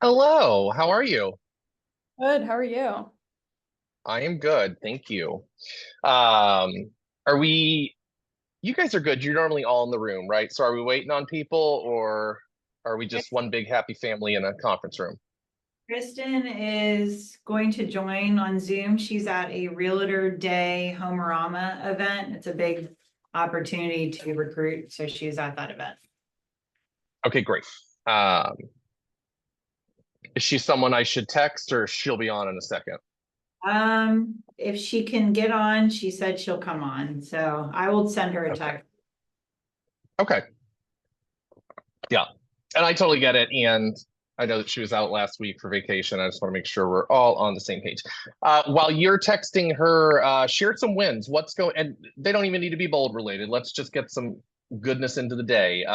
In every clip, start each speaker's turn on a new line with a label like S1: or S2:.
S1: Hello, how are you?
S2: Good. How are you?
S1: I am good, thank you. Um, are we, you guys are good. You're normally all in the room, right? So are we waiting on people or are we just one big happy family in a conference room?
S3: Kristen is going to join on Zoom. She's at a Realtor Day Homerama event. It's a big opportunity to recruit, so she's at that event.
S1: Okay, great. Um, is she someone I should text or she'll be on in a second?
S3: If she can get on, she said she'll come on, so I will send her a
S1: Okay.
S3: text.
S1: Okay. Yeah. And I totally get it. And I know that she was out last week for vacation. I just want to make sure we're all on the same page. While you're texting her, share some wins. What's going, and they don't even need to be bold related. Let's just get some goodness into the day.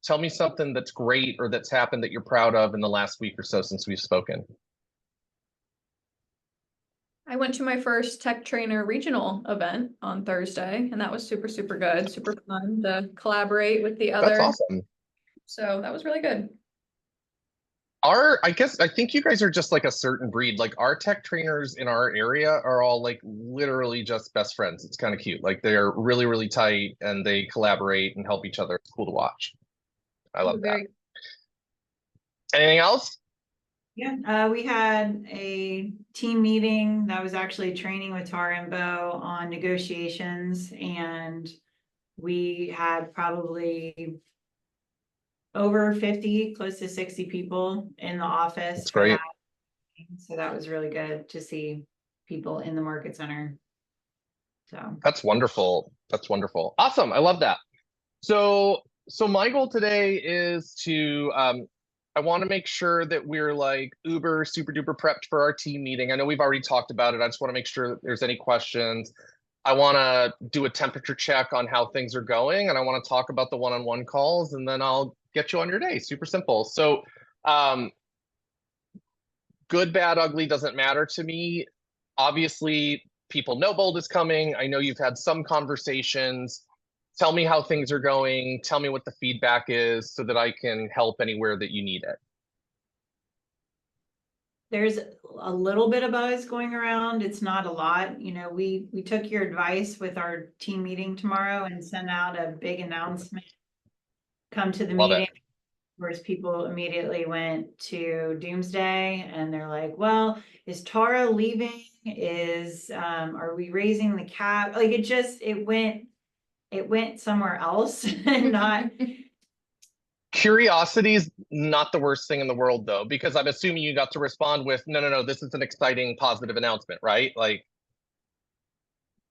S1: Tell me something that's great or that's happened that you're proud of in the last week or so since we've spoken.
S2: I went to my first Tech Trainer regional event on Thursday, and that was super, super good, super fun to collaborate with the
S1: That's
S2: other.
S1: awesome.
S2: So that was really good.
S1: I guess I think you guys are just like a certain breed. Like our tech trainers in our area are all like literally just best friends. It's kind of cute. Like they're really, really tight and they collaborate and help each other. It's cool to watch. I love that.
S2: Very.
S1: Anything else?
S3: Yeah, we had a team meeting that was actually training with Tara and Bo on negotiations, and we had probably over 50, close to 60 people in the office
S1: That's
S3: for that.
S1: great.
S3: So that was really good to see people in the market center. So
S1: That's wonderful. That's wonderful. Awesome. I love that. So my goal today is to I want to make sure that we're like uber super duper prepped for our team meeting. I know we've already talked about it. I just want to make sure that there's any questions. I want to do a temperature check on how things are going, and I want to talk about the one-on-one calls, and then I'll get you on your day. Super simple. So, um, good, bad, ugly doesn't matter to me. Obviously, people know Bold is coming. I know you've had some conversations. Tell me how things are going. Tell me what the feedback is so that I can help anywhere that you need it.
S3: there's a little bit of buzz going around. It's not a lot. You know, we took your advice with our team meeting tomorrow and sent out a big announcement. Come to the
S1: Love it.
S3: meeting. Whereas people immediately went to Doomsday and they're like, well, is Tara leaving? Are we raising the cap? Like it went somewhere else and not.
S1: Curiosity is not the worst thing in the world, though, because I'm assuming you got to respond with, no, no, no, this is an exciting, positive announcement, right? Like,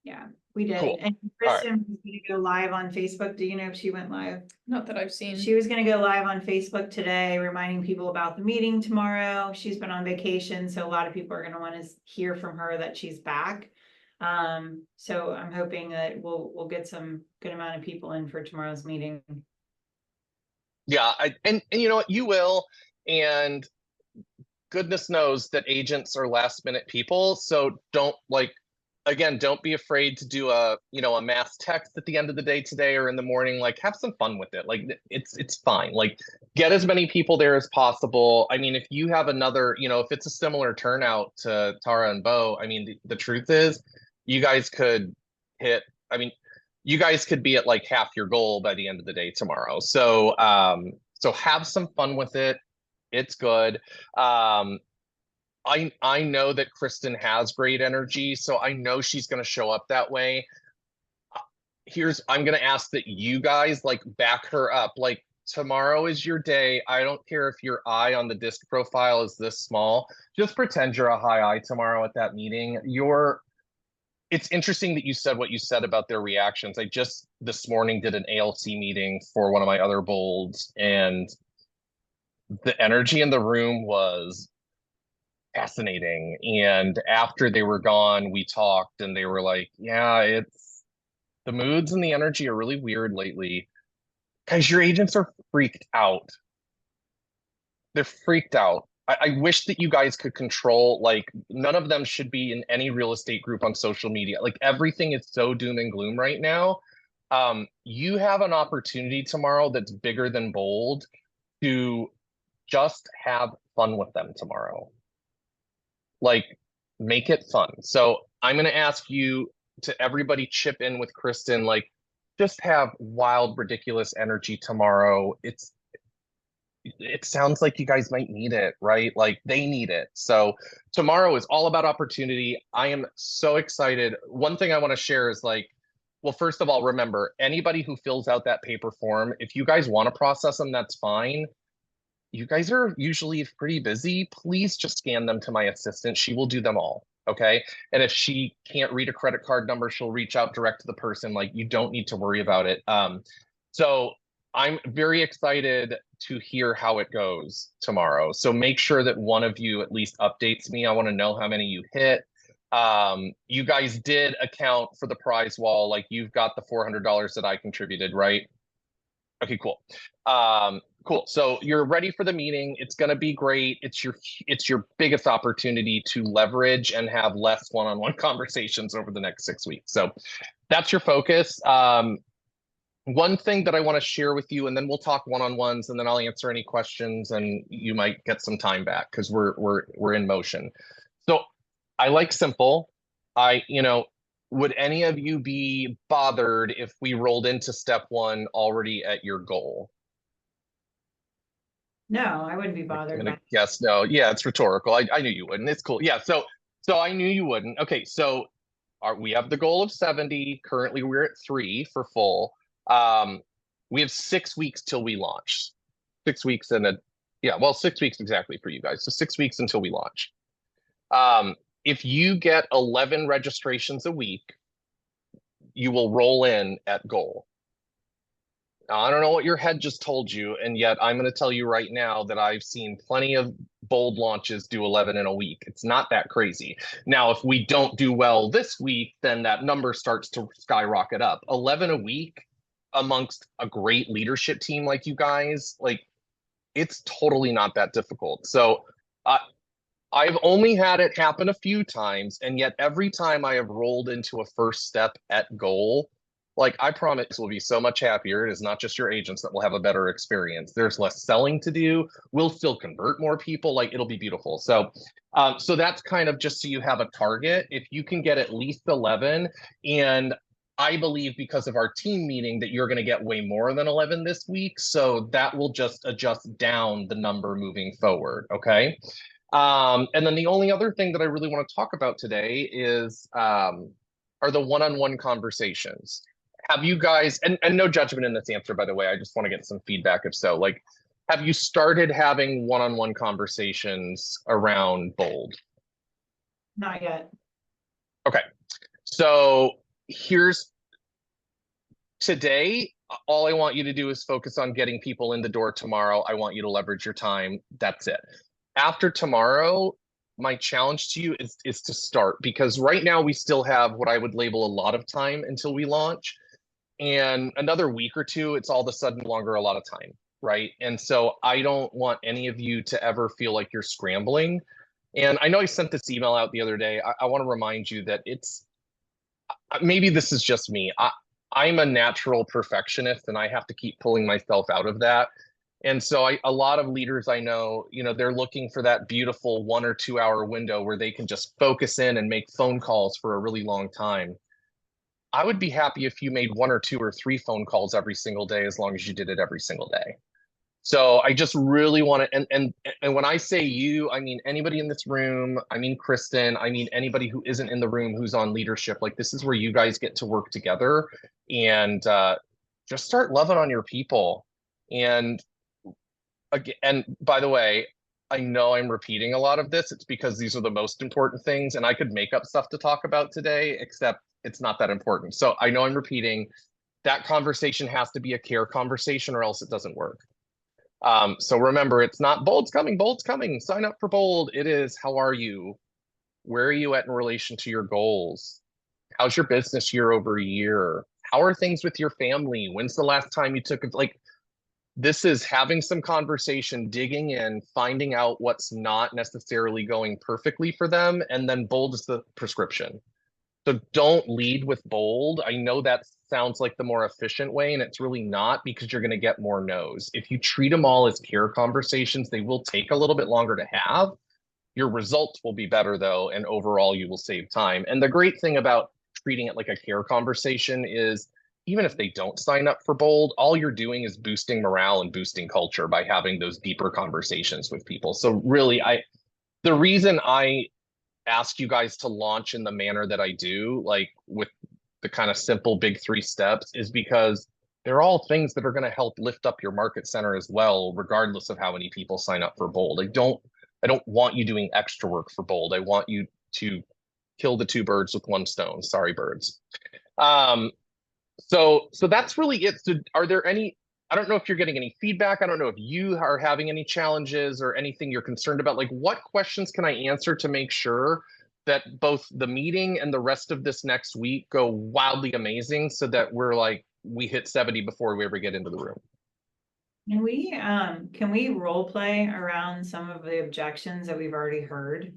S3: Yeah, we did.
S1: cool.
S3: And
S1: All right.
S3: Kristen was gonna go live on Facebook. Do you know if she went live?
S2: Not that I've seen.
S3: She was gonna go live on Facebook today, reminding people about the meeting tomorrow. She's been on vacation, so a lot of people are gonna want to hear from her that she's back. So I'm hoping that we'll get some good amount of people in for tomorrow's meeting.
S1: Yeah, and you know what, you will. And goodness knows that agents are last minute people. So don't like, again, don't be afraid to do a, you know, a mass text at the end of the day today or in the morning. Like have some fun with it. Like it's fine. Like get as many people there as possible. I mean, if you have another, you know, if it's a similar turnout to Tara and Bo, I mean, the truth is you guys could hit, I mean, you guys could be at like half your goal by the end of the day tomorrow. So have some fun with it. It's good. Um, I know that Kristen has great energy, so I know she's going to show up that way. Here's I'm going to ask that you guys like back her up. Like tomorrow is your day. I don't care if your eye on the disc profile is this small. Just pretend you're a high eye tomorrow at that meeting. It's interesting that you said what you said about their reactions. I just this morning did an ALC meeting for one of my other bolds, and the energy in the room was fascinating. And after they were gone, we talked and they were like, yeah, it's the moods and the energy are really weird lately because your agents are freaked out. They're freaked out. I wish that you guys could control, like, none of them should be in any real estate group on social media. Like, everything is so doom and gloom right now. You have an opportunity tomorrow that's bigger than bold to just have fun with them tomorrow. Like, make it fun. So I'm going to ask you to everybody chip in with Kristen, like, just have wild, ridiculous energy tomorrow. It sounds like you guys might need it, right? Like they need it. So tomorrow is all about opportunity. I am so excited. One thing I want to share is like, well, first of all, remember, anybody who fills out that paper form, if you guys want to process them, that's fine. You guys are usually pretty busy. Please just scan them to my assistant. She will do them all. Okay. And if she can't read a credit card number, she'll reach out direct to the person. Like, you don't need to worry about it. So I'm very excited to hear how it goes tomorrow. So make sure that one of you at least updates me. I want to know how many you hit. You guys did account for the prize wall. Like, you've got the $400 that I contributed, right? Okay, cool. Cool. So you're ready for the meeting. It's going to be great. It's your biggest opportunity to leverage and have less one-on-one conversations over the next 6 weeks. So that's your focus. One thing that I want to share with you, and then we'll talk one-on-ones, and then I'll answer any questions, and you might get some time back because we're in motion. So I like simple. Would any of you be bothered if we rolled into step one already at your goal?
S3: No, I wouldn't be
S1: I'm
S3: bothered.
S1: gonna guess no. Yeah, it's rhetorical. I knew you wouldn't. It's cool. Yeah, so I knew you wouldn't. Okay, so we have the goal of 70. Currently, we're at 3 for full. We have 6 weeks till we launch. 6 weeks 6 weeks exactly for you guys. So 6 weeks until we launch. If you get 11 registrations a week, you will roll in at goal. Now, I don't know what your head just told you, and yet I'm going to tell you right now that I've seen plenty of bold launches do 11 in a week. It's not that crazy. Now, if we don't do well this week, then that number starts to skyrocket up. 11 a week amongst a great leadership team like you guys, like, it's totally not that difficult. So I've only had it happen a few times, and yet every time I have rolled into a first step at goal, like, I promise we'll be so much happier. It is not just your agents that will have a better experience. There's less selling to do. We'll still convert more people. Like, it'll be beautiful. So that's kind of just so you have a target. If you can get at least 11, and I believe because of our team meeting that you're going to get way more than 11 this week. So that will just adjust down the number moving forward. Okay. And then the only other thing that I really want to talk about today is are the one-on-one conversations. Have you guys, and no judgment in this answer, by the way, I just want to get some feedback if so, like, have you started having one-on-one conversations around Bold?
S3: Not yet.
S1: Okay, so today, all I want you to do is focus on getting people in the door tomorrow. I want you to leverage your time. That's it. After tomorrow, my challenge to you is to start, because right now we still have what I would label a lot of time until we launch. And another week or two, it's all of a sudden no longer a lot of time, right? And so I don't want any of you to ever feel like you're scrambling. And I know I sent this email out the other day. I want to remind you that maybe this is just me. I'm a natural perfectionist, and I have to keep pulling myself out of that. And so a lot of leaders I know, they're looking for that beautiful 1 or 2 hour window where they can just focus in and make phone calls for a really long time. I would be happy if you made 1 or 2 or 3 phone calls every single day, as long as you did it every single day. So I just really want to, and when I say you, I mean anybody in this room, I mean Kristen, I mean anybody who isn't in the room who's on leadership. Like, this is where you guys get to work together and just start loving on your people. And again, and by the way, I know I'm repeating a lot of this. It's because these are the most important things, and I could make up stuff to talk about today, except it's not that important. So I know I'm repeating. That conversation has to be a care conversation, or else it doesn't work. So remember, it's not Bold's coming, sign up for Bold. It is, how are you? Where are you at in relation to your goals? How's your business year over year? How are things with your family? When's the last time you took this is having some conversation, digging in, finding out what's not necessarily going perfectly for them. And then Bold is the prescription. So don't lead with Bold. I know that sounds like the more efficient way, and it's really not, because you're going to get more no's. If you treat them all as care conversations, they will take a little bit longer to have. Your results will be better though, and overall you will save time. And the great thing about treating it like a care conversation is, even if they don't sign up for Bold, all you're doing is boosting morale and boosting culture by having those deeper conversations with people. So really, the reason I ask you guys to launch in the manner that I do, like with the kind of simple big 3 steps, is because they're all things that are going to help lift up your market center as well, regardless of how many people sign up for Bold. I don't want you doing extra work for Bold. I want you to kill the 2 birds with 1 stone. Sorry, birds. So that's really it. So are there any, I don't know if you're getting any feedback. I don't know if you are having any challenges or anything you're concerned about. Like, what questions can I answer to make sure that both the meeting and the rest of this next week go wildly amazing, so that we hit 70 before we ever get into the room?
S3: Can we role play around some of the objections that we've already heard?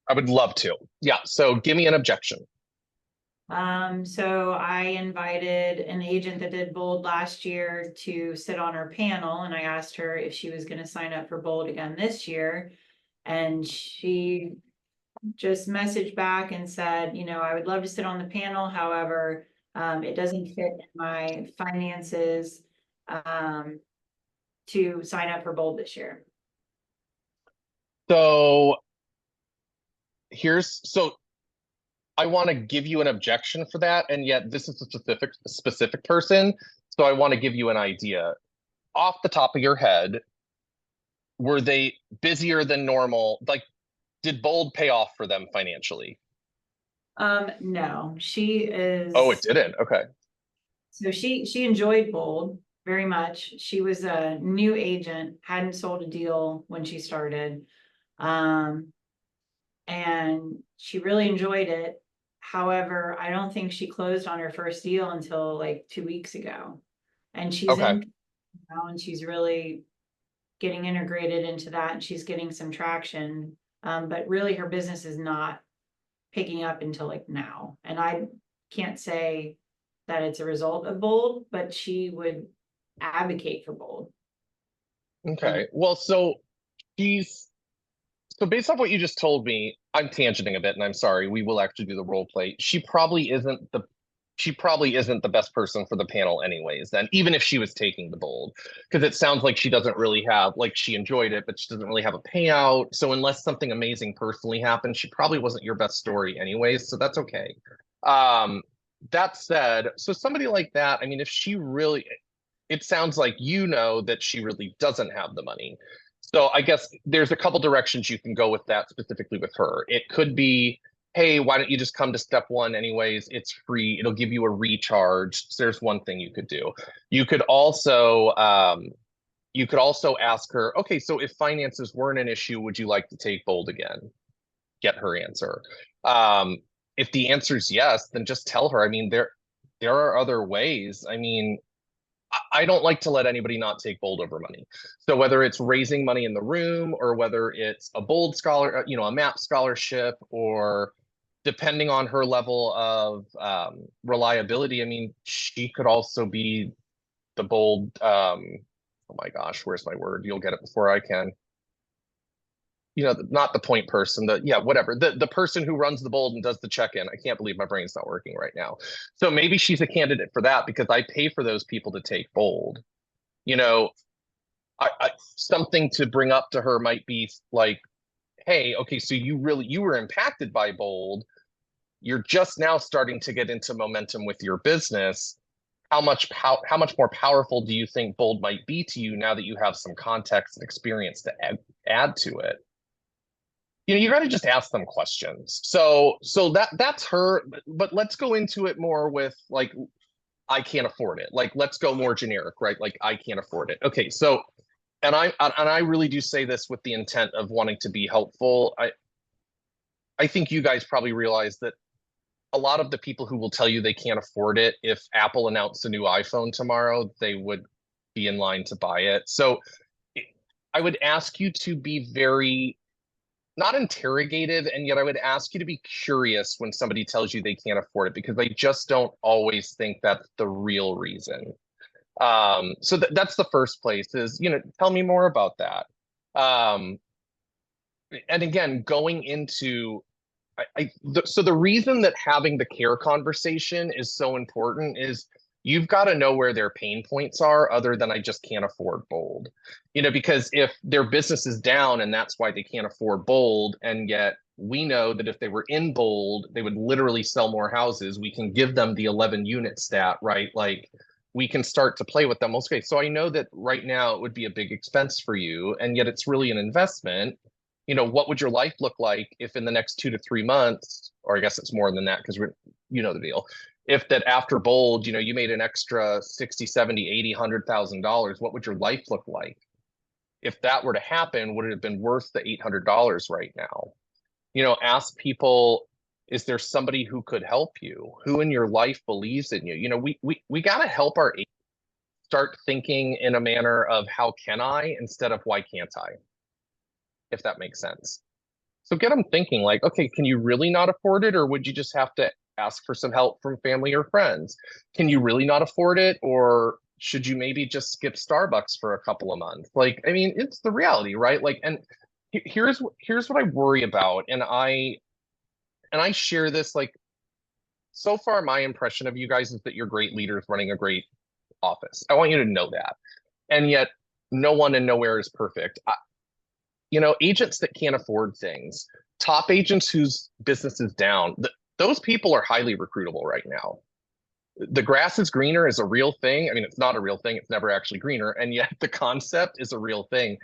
S1: I would love to. Yeah. So give me an objection.
S3: So I invited an agent that did Bold last year to sit on our panel, and I asked her if she was gonna sign up for Bold again this year. And she just messaged back and said, you know, I would love to sit on the panel, however, it doesn't fit in my finances, to sign up for Bold this year.
S1: So I want to give you an objection for that, and yet this is a specific person. So I want to give you an idea. Off the top of your head, were they busier than normal? Like, did Bold pay off for them financially?
S3: No, she is.
S1: Oh, it didn't. Okay.
S3: So she enjoyed Bold very much. She was a new agent, hadn't sold a deal when she started. And she really enjoyed it. However, I don't think she closed on her first deal until like 2 weeks ago. And she's
S1: Okay.
S3: in now, and she's really getting integrated into that, and she's getting some traction. But really her business is not picking up until like now. And I can't say that it's a result of Bold, but she would advocate for Bold.
S1: Okay. Well, so based off what you just told me, I'm tangenting a bit, and I'm sorry. We will actually do the role play. She probably isn't the best person for the panel anyways, then, even if she was taking the Bold, because it sounds like she doesn't really have, like, she enjoyed it, but she doesn't really have a payout. So unless something amazing personally happened, she probably wasn't your best story anyways. So that's okay. That said, so somebody like that, I mean, if she really, it sounds like you know that she really doesn't have the money. So I guess there's a couple directions you can go with that, specifically with her. It could be, hey, why don't you just come to step 1 anyways? It's free. It'll give you a recharge. So there's one thing you could do. You could also ask her, okay, so if finances weren't an issue, would you like to take Bold again? Get her answer. If the answer is yes, then just tell her. I mean, there are other ways. I mean, I don't like to let anybody not take Bold over money. So whether it's raising money in the room, or whether it's a Bold scholar, a MAP scholarship, or depending on her level of reliability, I mean, she could also be the Bold, oh my gosh, where's my word? You'll get it before I can. Not the point person, whatever. The person who runs the Bold and does the check-in. I can't believe my brain's not working right now. So maybe she's a candidate for that, because I pay for those people to take Bold. Something to bring up to her might be like, hey, okay, so you were impacted by Bold. You're just now starting to get into momentum with your business. How much more powerful do you think Bold might be to you now that you have some context and experience to add to it? You got to just ask them questions. So that's her, but let's go into it more with, like, I can't afford it. Like, let's go more generic, right? Like, I can't afford it. Okay, so, and I really do say this with the intent of wanting to be helpful. I think you guys probably realize that a lot of the people who will tell you they can't afford it, if Apple announced a new iPhone tomorrow, they would be in line to buy it. So I would ask you to be very not interrogated, and yet I would ask you to be curious when somebody tells you they can't afford it, because I just don't always think that's the real reason. So that's the first place is, tell me more about that. And again, going into, so the reason that having the care conversation is so important is you've got to know where their pain points are, other than I just can't afford Bold. Because if their business is down and that's why they can't afford Bold, and yet we know that if they were in Bold, they would literally sell more houses. We can give them the 11 unit stat, right? Like, we can start to play with them. Okay, so I know that right now it would be a big expense for you, and yet it's really an investment. What would your life look like if in the next 2 to 3 months, or I guess it's more than that, because the deal, if that after Bold, you made an extra 60, 70, 80, $100,000, what would your life look like? If that were to happen, would it have been worth the $800 right now? Ask people, is there somebody who could help you? Who in your life believes in you? We got to help our agents start thinking in a manner of how can I instead of why can't I? If that makes sense. So get them thinking like, okay, can you really not afford it? Or would you just have to ask for some help from family or friends? Can you really not afford it? Or should you maybe just skip Starbucks for a couple of months? Like, I mean, it's the reality, right? Like, and here's what I worry about. And I share this, like, so far, my impression of you guys is that you're great leaders running a great office. I want you to know that. And yet no one and nowhere is perfect. Agents that can't afford things, top agents whose business is down, those people are highly recruitable right now. The grass is greener is a real thing. I mean, it's not a real thing. It's never actually greener. And yet the concept is a real thing.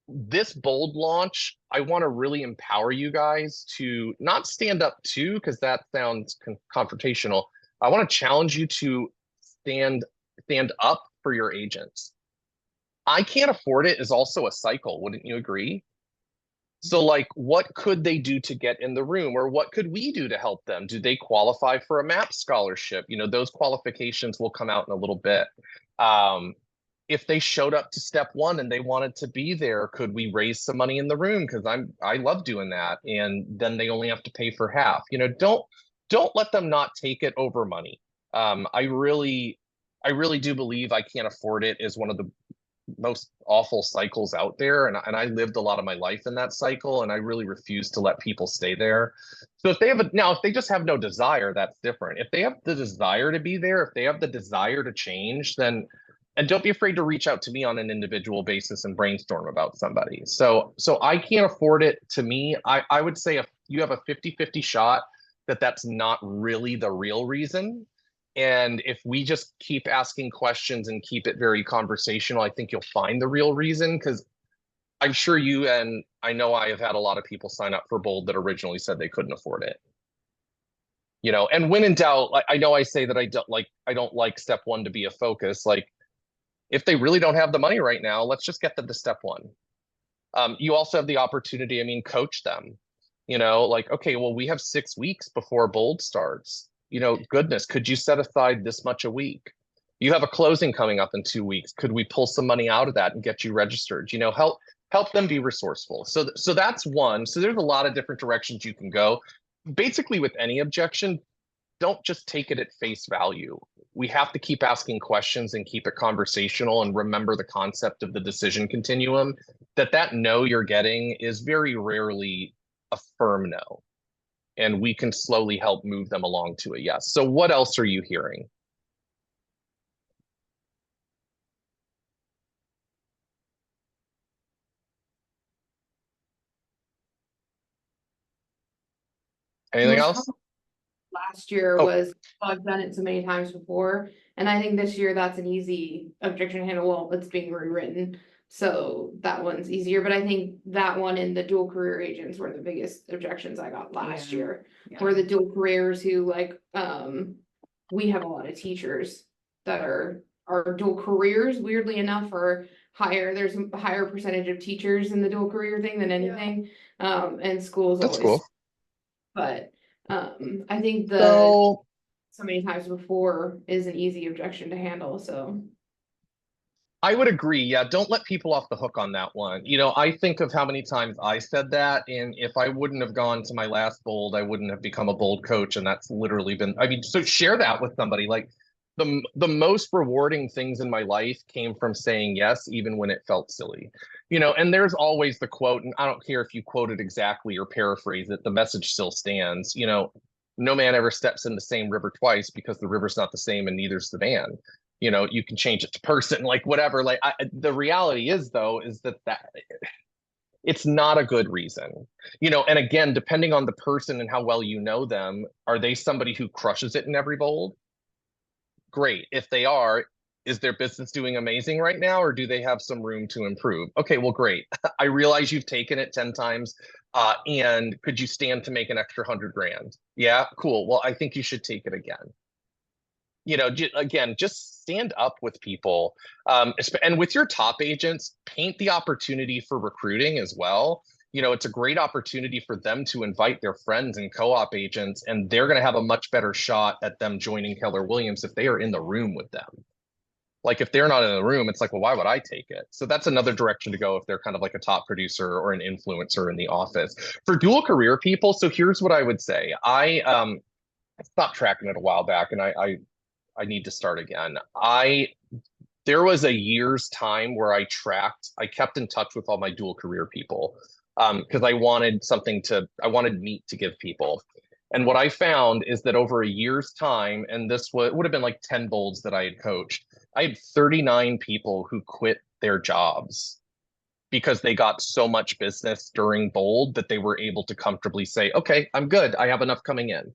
S1: This Bold launch, I want to really empower you guys to not stand up to, because that sounds confrontational. I want to challenge you to stand up for your agents. I can't afford it is also a cycle. Wouldn't you agree? So like, what could they do to get in the room, or what could we do to help them? Do they qualify for a MAP scholarship? Those qualifications will come out in a little bit. If they showed up to step one and they wanted to be there, could we raise some money in the room? Because I love doing that. And then they only have to pay for half. Don't let them not take it over money. I really do believe I can't afford it is one of the most awful cycles out there, and I lived a lot of my life in that cycle, and I really refuse to let people stay there. So if they just have no desire, that's different. If they have the desire to be there, if they have the desire to change, then, and don't be afraid to reach out to me on an individual basis and brainstorm about somebody. So I can't afford it. To me, I would say if you have a 50-50 shot that that's not really the real reason. And if we just keep asking questions and keep it very conversational, I think you'll find the real reason. Because I'm sure you, and I know I have had a lot of people sign up for Bold that originally said they couldn't afford it. And when in doubt, I know I say that I don't like step one to be a focus. Like, if they really don't have the money right now, let's just get them to step one. You also have the opportunity, coach them. Like, okay, well, we have 6 weeks before Bold starts. Goodness, could you set aside this much a week? You have a closing coming up in 2 weeks. Could we pull some money out of that and get you registered? Help them be resourceful. So that's one. So there's a lot of different directions you can go. Basically, with any objection, don't just take it at face value. We have to keep asking questions and keep it conversational, and remember the concept of the decision continuum, that no you're getting is very rarely a firm no. And we can slowly help move them along to a yes. So what else are you hearing? Anything else?
S4: Last year
S1: Oh.
S4: was, I've done it so many times before, and I think this year that's an easy objection to handle. Well, it's being rewritten, so that one's easier, but I think that one and the dual career agents were the biggest objections I got last
S3: Yeah.
S4: year.
S3: Yeah.
S4: Were the dual careers who we have a lot of teachers that are dual careers, weirdly enough, or higher. There's a higher percentage of teachers in the dual career thing than anything. And schools
S1: That's
S4: always,
S1: cool.
S4: but I think so many times before is an easy objection to handle, so.
S1: I would agree. Yeah, don't let people off the hook on that one. You know, I think of how many times I said that, and if I wouldn't have gone to my last bold, I wouldn't have become a bold coach, and that's literally been. I mean, so share that with somebody. Like the most rewarding things in my life came from saying yes, even when it felt silly. You know, and there's always the quote, and I don't care if you quote it exactly or paraphrase it, the message still stands. You know, no man ever steps in the same river twice because the river's not the same and neither's the man. You know, you can change it to person, like whatever. Like the reality is though, is that it's not a good reason. You know, and again, depending on the person and how well you know them, are they somebody who crushes it in every bold? Great. If they are, is their business doing amazing right now, or do they have some room to improve? Okay, well, great. I realize you've taken it 10 times. And could you stand to make an extra 100 grand? Yeah, cool. Well, I think you should take it again. You know, again, just stand up with people. And with your top agents, paint the opportunity for recruiting as well. You know, it's a great opportunity for them to invite their friends and co-op agents, and they're going to have a much better shot at them joining Keller Williams if they are in the room with them. Like if they're not in the room, it's like, well, why would I take it? So that's another direction to go if they're kind of like a top producer or an influencer in the office. For dual career people, so here's what I would say. I stopped tracking it a while back, and I need to start again. There was a year's time where I kept in touch with all my dual career people because I wanted meat to give people. And what I found is that over a year's time, and this would have been like 10 bolds that I had coached, I had 39 people who quit their jobs because they got so much business during bold that they were able to comfortably say, okay, I'm good. I have enough coming in.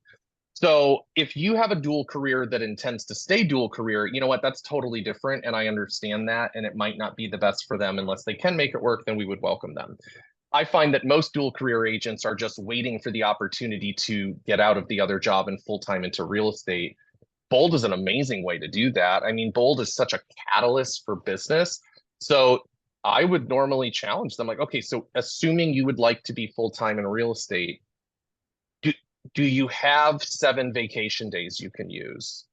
S1: So if you have a dual career that intends to stay dual career, you know what, that's totally different. And I understand that. And it might not be the best for them unless they can make it work, then we would welcome them. I find that most dual career agents are just waiting for the opportunity to get out of the other job and full-time into real estate. Bold is an amazing way to do that. I mean, Bold is such a catalyst for business. So I would normally challenge them like, okay, so assuming you would like to be full-time in real estate, do you have 7 vacation days you can use?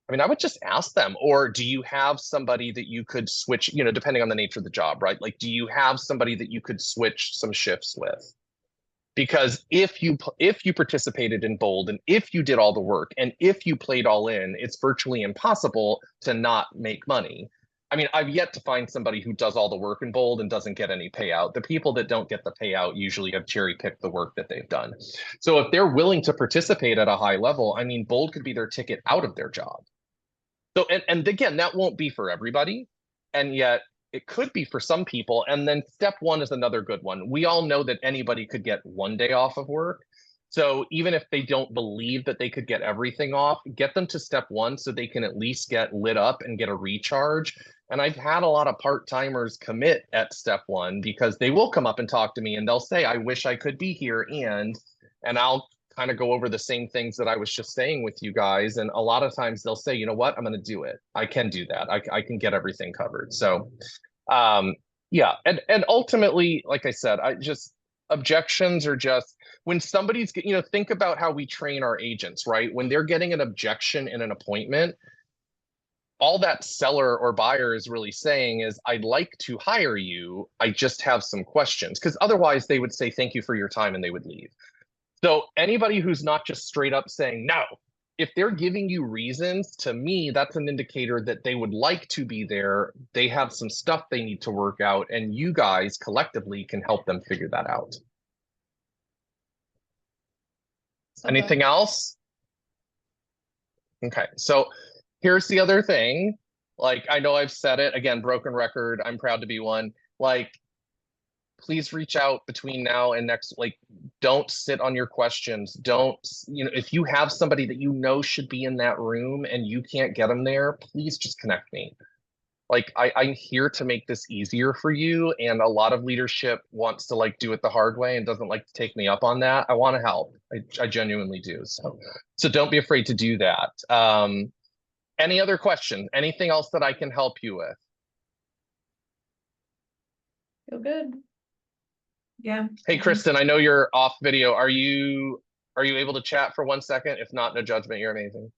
S1: I mean, I would just ask them, or do you have somebody that you could switch, you know, depending on the nature of the job, right? Like, do you have somebody that you could switch some shifts with? Because if you participated in Bold and if you did all the work and if you played all in, it's virtually impossible to not make money. I mean, I've yet to find somebody who does all the work in Bold and doesn't get any payout. The people that don't get the payout usually have cherry picked the work that they've done. So if they're willing to participate at a high level, I mean, Bold could be their ticket out of their job. So, and again, that won't be for everybody. And yet it could be for some people. And then step 1 is another good one. We all know that anybody could get 1 day off of work. So even if they don't believe that they could get everything off, get them to step 1 so they can at least get lit up and get a recharge. And I've had a lot of part-timers commit at step 1 because they will come up and talk to me and they'll say, I wish I could be here. And I'll kind of go over the same things that I was just saying with you guys. And a lot of times they'll say, you know what, I'm going to do it. I can do that. I can get everything covered. So yeah. And ultimately, like I said, objections are just when somebody's, you know, think about how we train our agents, right? When they're getting an objection in an appointment, all that seller or buyer is really saying is, I'd like to hire you. I just have some questions. Because otherwise they would say, thank you for your time, and they would leave. So anybody who's not just straight up saying no, if they're giving you reasons, to me, that's an indicator that they would like to be there. They have some stuff they need to work out, and you guys collectively can help them figure that out.
S2: Okay.
S1: Anything else? Okay, so here's the other thing. Like, I know I've said it again, broken record. I'm proud to be one. Like, please reach out between now and next. Like, don't sit on your questions. Don't, you know, if you have somebody that you know should be in that room and you can't get them there, please just connect me. Like, I'm here to make this easier for you. And a lot of leadership wants to like do it the hard way and doesn't like to take me up on that. I want to help. I genuinely do. So don't be afraid to do that. Any other questions? Anything else that I can help you with?
S2: Feel good.
S3: Yeah.
S1: Hey, Kristen, I know you're off video. Are you able to chat for 1 second? If not, no judgment. You're amazing.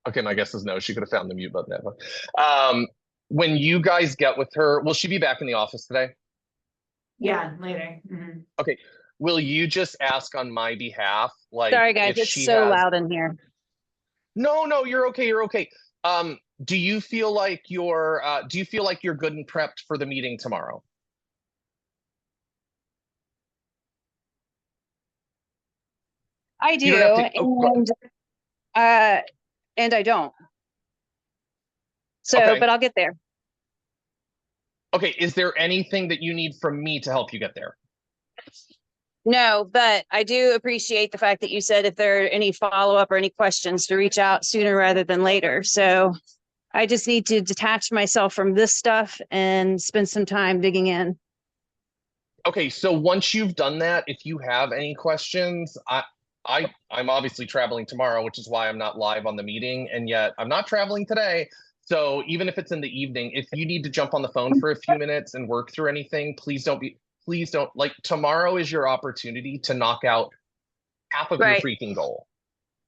S1: Okay, my guess is no. She could have found the mute button. When you guys get with her, will she be back in the office today?
S3: Yeah, later. Mhm.
S1: Okay. Will you just ask on my behalf? Like,
S5: Sorry, guys,
S1: if
S5: it's
S1: she
S5: so
S1: has...
S5: loud in here.
S1: No, you're okay. You're okay. Do you feel like you're good and prepped for the meeting tomorrow?
S5: I do,
S1: You don't have to- oh, go
S5: and I don't. So,
S1: Okay.
S5: but I'll get there.
S1: Okay, is there anything that you need from me to help you get there?
S5: No, but I do appreciate the fact that you said if there are any follow-up or any questions to reach out sooner rather than later. So I just need to detach myself from this stuff and spend some time digging in.
S1: Okay, so once you've done that, if you have any questions, I'm obviously traveling tomorrow, which is why I'm not live on the meeting, and yet I'm not traveling today. So even if it's in the evening, if you need to jump on the phone for a few minutes and work through anything, please don't, like, tomorrow is your opportunity to knock out half of your
S5: Right.
S1: freaking goal.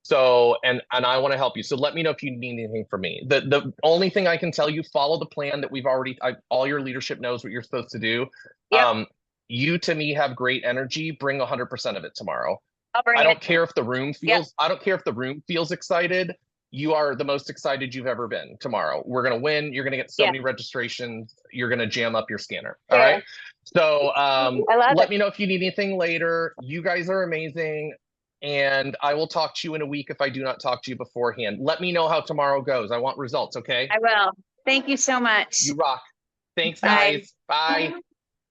S1: So, and I want to help you. So let me know if you need anything from me. The only thing I can tell you, follow the plan that we've already, all your leadership knows what you're supposed to do.
S5: Yep.
S1: You, to me, have great energy. Bring 100% of it tomorrow.
S5: I'll bring
S1: I
S5: it.
S1: don't care if the room feels, I don't care if the room feels excited. You are the most excited you've ever been tomorrow. We're going to win. You're going to get so
S5: Yeah.
S1: many registrations. You're going to jam up your scanner. All
S5: Yeah.
S1: right. So
S5: I love
S1: let
S5: it.
S1: me know if you need anything later. You guys are amazing. And I will talk to you in a week if I do not talk to you beforehand. Let me know how tomorrow goes. I want results. Okay.
S5: I will. Thank you so much.
S1: You rock. Thanks,
S5: Bye.
S1: guys. Bye.